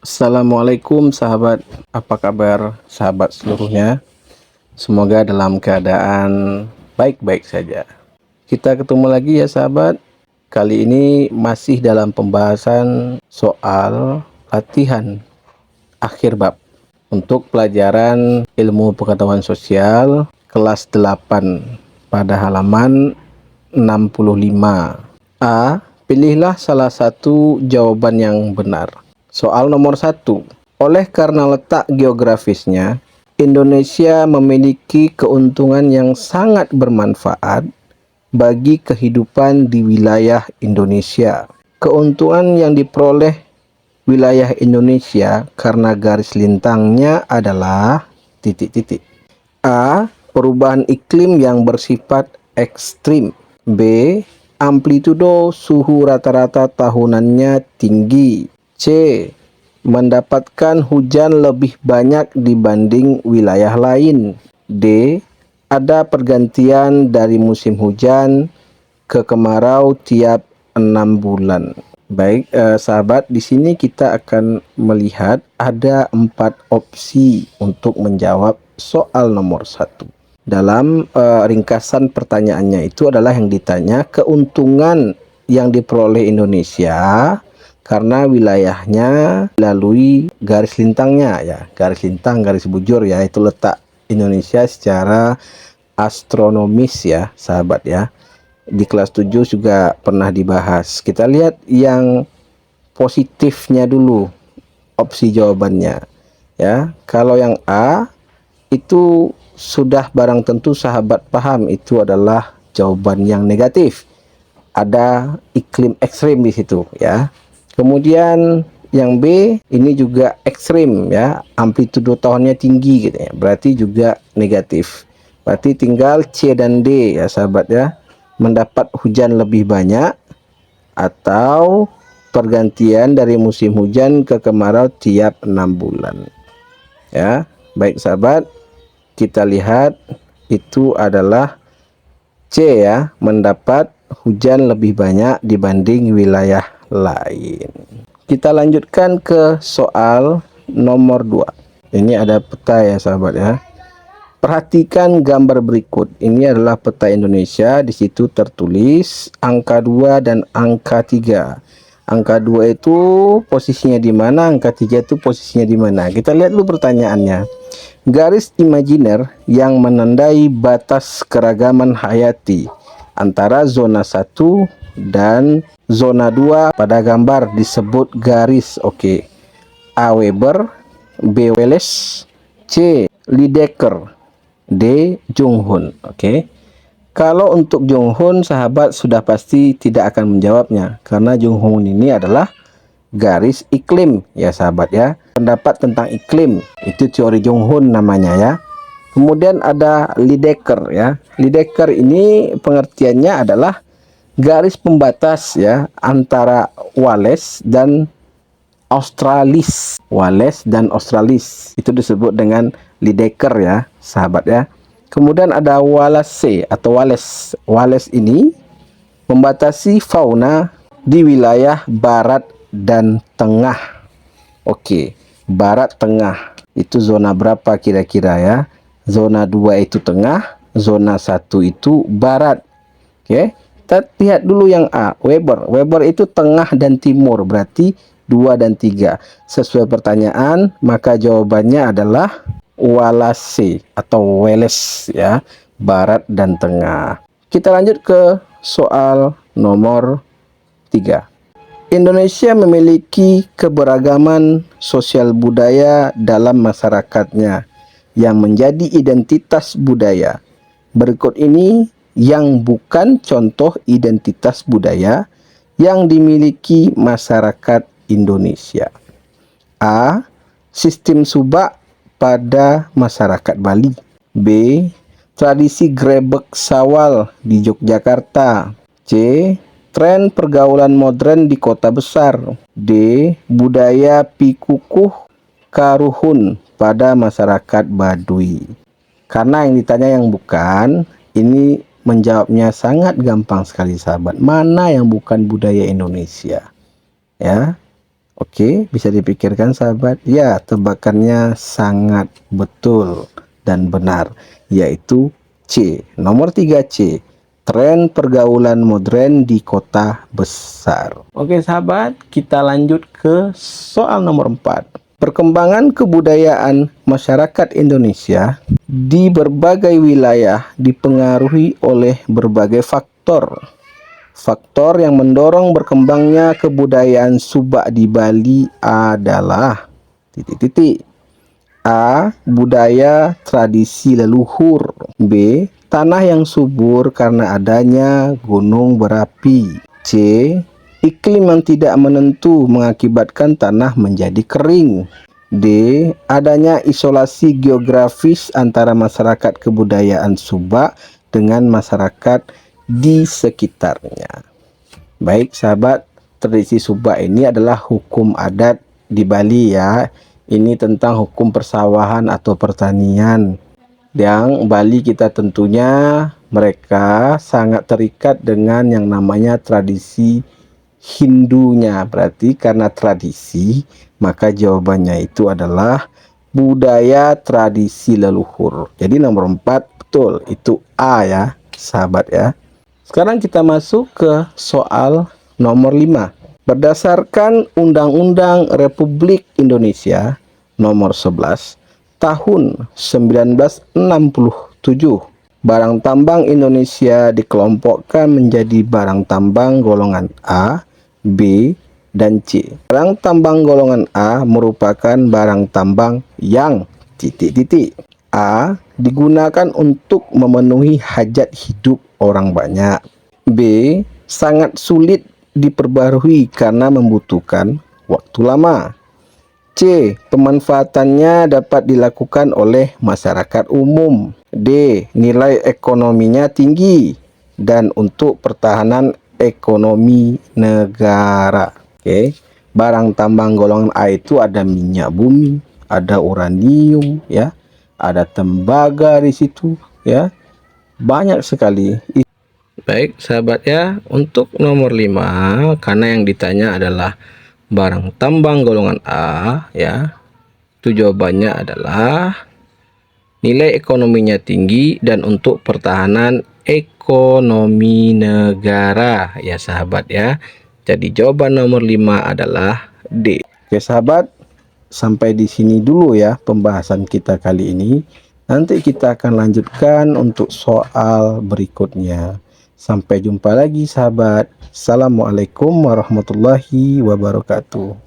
Assalamualaikum sahabat, apa kabar sahabat seluruhnya? Semoga dalam keadaan baik-baik saja. Kita ketemu lagi ya sahabat. Kali ini masih dalam pembahasan soal latihan akhir bab untuk pelajaran ilmu pengetahuan sosial kelas 8 pada halaman 65. A. Pilihlah salah satu jawaban yang benar. Soal nomor 1. Oleh karena letak geografisnya, Indonesia memiliki keuntungan yang sangat bermanfaat bagi kehidupan di wilayah Indonesia. Keuntungan yang diperoleh wilayah Indonesia karena garis lintangnya adalah titik-titik. A. Perubahan iklim yang bersifat ekstrim. B. Amplitudo suhu rata-rata tahunannya tinggi. C. Mendapatkan hujan lebih banyak dibanding wilayah lain. D. Ada pergantian dari musim hujan ke kemarau tiap 6 bulan. Baik, sahabat, di sini kita akan melihat ada 4 opsi untuk menjawab soal nomor 1. Dalam ringkasan pertanyaannya itu adalah yang ditanya keuntungan yang diperoleh Indonesia karena wilayahnya melalui garis lintangnya ya, garis lintang, garis bujur ya, itu letak Indonesia secara astronomis ya sahabat ya. Di kelas 7 juga pernah dibahas. Kita lihat yang positifnya dulu, opsi jawabannya ya. Kalau yang A itu sudah barang tentu sahabat paham, itu adalah jawaban yang negatif. Ada iklim ekstrim di situ ya. Kemudian yang B ini juga ekstrim ya, amplitudo tahunnya tinggi gitu ya, berarti juga negatif. Berarti tinggal C dan D ya sahabat ya, mendapat hujan lebih banyak atau pergantian dari musim hujan ke kemarau tiap 6 bulan ya. Baik sahabat, kita lihat itu adalah C ya, mendapat hujan lebih banyak dibanding wilayah lain. Kita lanjutkan ke soal nomor 2. Ini ada peta ya sahabat ya. Perhatikan gambar berikut. Ini adalah peta Indonesia. Di situ tertulis angka 2 dan angka 3. Angka 2 itu posisinya di mana, angka 3 itu posisinya di mana. Kita lihat dulu pertanyaannya. Garis imajiner yang menandai batas keragaman hayati antara zona 1 dan zona 2 pada gambar disebut garis. Oke. A. Weber, B. Wallace, C. Lydekker, D. Junghun. Oke. Kalau untuk Junghun sahabat sudah pasti tidak akan menjawabnya karena Junghun ini adalah garis iklim ya sahabat ya. Pendapat tentang iklim itu teori Junghun namanya ya. Kemudian ada Lydekker ya. Lydekker ini pengertiannya adalah garis pembatas ya antara Wallace dan Australis. Wallace dan Australis itu disebut dengan Lydekker ya sahabat ya. Kemudian ada Wallace atau Wallace. Wallace ini membatasi fauna di wilayah barat dan tengah. Oke, barat tengah itu zona berapa kira-kira ya? Zona 2 itu tengah, zona 1 itu barat. Oke, kita lihat dulu yang A, Weber. Weber itu tengah dan timur, berarti 2 dan 3. Sesuai pertanyaan, maka jawabannya adalah Wallace atau Wales ya, barat dan tengah. Kita lanjut ke soal nomor 3. Indonesia memiliki keberagaman sosial budaya dalam masyarakatnya yang menjadi identitas budaya. Berikut ini yang bukan contoh identitas budaya yang dimiliki masyarakat Indonesia. A. Sistem subak pada masyarakat Bali. B. Tradisi grebek sawal di Yogyakarta. C. Tren pergaulan modern di kota besar. D. Budaya pikukuh karuhun pada masyarakat Baduy. Karena yang ditanya yang bukan, ini menjawabnya sangat gampang sekali sahabat. Mana yang bukan budaya Indonesia? Ya. Oke, bisa dipikirkan sahabat. Ya, tebakannya sangat betul dan benar, yaitu C. Nomor 3 C. Tren pergaulan modern di kota besar. Oke sahabat, kita lanjut ke soal nomor 4. Perkembangan kebudayaan masyarakat Indonesia di berbagai wilayah dipengaruhi oleh berbagai faktor. Faktor yang mendorong berkembangnya kebudayaan Subak di Bali adalah titik-titik. A. Budaya tradisi leluhur. B. Tanah yang subur karena adanya gunung berapi. C. Iklim yang tidak menentu mengakibatkan tanah menjadi kering. D. Adanya isolasi geografis antara masyarakat kebudayaan Subak dengan masyarakat di sekitarnya. Baik sahabat, tradisi Subak ini adalah hukum adat di Bali ya. Ini tentang hukum persawahan atau pertanian. Yang Bali kita tentunya mereka sangat terikat dengan yang namanya tradisi Hindunya. Berarti karena tradisi, maka jawabannya itu adalah budaya tradisi leluhur. Jadi nomor 4 betul, itu A ya sahabat ya. Sekarang kita masuk ke soal nomor 5. Berdasarkan Undang-Undang Republik Indonesia nomor 11 tahun 1967, barang tambang Indonesia dikelompokkan menjadi barang tambang golongan A, B, dan C. Barang tambang golongan A merupakan barang tambang yang titik-titik. A. Digunakan untuk memenuhi hajat hidup orang banyak. B. Sangat sulit diperbarui karena membutuhkan waktu lama. C. Pemanfaatannya dapat dilakukan oleh masyarakat umum. D. Nilai ekonominya tinggi dan untuk pertahanan ekonomi negara. Oke. Barang tambang golongan A itu ada minyak bumi, ada uranium ya, ada tembaga di situ ya. Banyak sekali. Baik sahabat ya, untuk nomor 5 karena yang ditanya adalah barang tambang golongan A ya. Itu jawabannya adalah nilai ekonominya tinggi dan untuk pertahanan ekonomi negara ya sahabat ya. Jadi jawaban nomor 5 adalah D. Oke sahabat, sampai di sini dulu ya pembahasan kita kali ini. Nanti kita akan lanjutkan untuk soal berikutnya. Sampai jumpa lagi sahabat. Assalamualaikum warahmatullahi wabarakatuh.